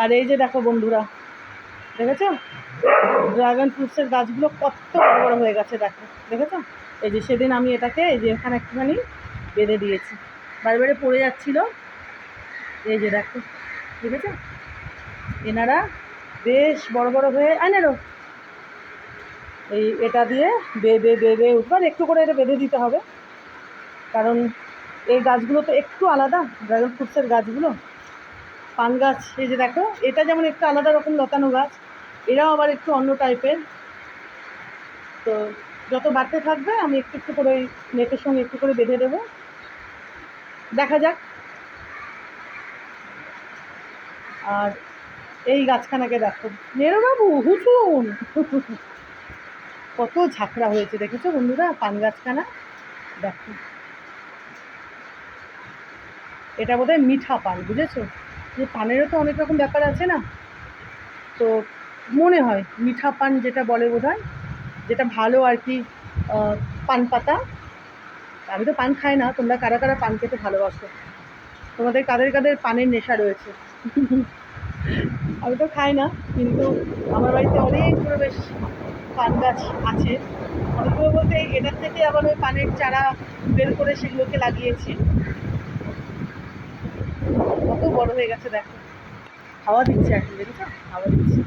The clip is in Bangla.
আর এই যে দেখো বন্ধুরা, দেখেছো ড্রাগন ফ্রুটসের গাছগুলো কত বড় বড় হয়ে গেছে, দেখো দেখেছো। এই যে সেদিন আমি এটাকে এই যে এখানে একটুখানি বেঁধে দিয়েছি, বারে বারে পড়ে যাচ্ছিলো। এই যে দেখো, দেখেছো এনারা বেশ বড় বড় হয়ে আনেরো এই এটা দিয়ে বেঁধে বেঁধে উঠবার একটু করে এটা বেঁধে দিতে হবে, কারণ এই গাছগুলো তো একটু আলাদা, ড্রাগন ফ্রুটসের গাছগুলো। পান গাছ এই যে দেখো, এটা যেমন একটু আলাদা রকম লতানো গাছ, এরাও আবার একটু অন্য টাইপের। তো যত বাড়তে থাকবে আমি একটু একটু করে ওই নেটের সঙ্গে একটু করে বেঁধে দেবো, দেখা যাক। আর এই গাছখানাকে দেখো, নেরো বাবু হুচুন কত ঝাঁকড়া হয়েছে, দেখেছো বন্ধুরা পান গাছখানা। দেখো এটা বোধহয় মিঠা পান, বুঝেছো, যে পানেরও তো অনেক রকম ব্যাপার আছে না। তো মনে হয় মিঠা পান যেটা বলে বোধহয়, যেটা ভালো আর কি, পান পাতা। আমি তো পান খাই না, তোমরা কারা কারা পান খেতে ভালোবাসো, তোমাদের কাদের কাদের পানের নেশা রয়েছে। আমি তো খাই না, কিন্তু আমার বাড়িতে অনেকগুলো বেশ পান গাছ আছে। অনেকগুলো বলতে এটার থেকে আবার ওই পানের চারা বের করে সেগুলোকে লাগিয়েছি। কত বড় হয়ে গেছে দেখো, হাওয়া দিচ্ছে এখন, দেখেছো হাওয়া দিচ্ছে।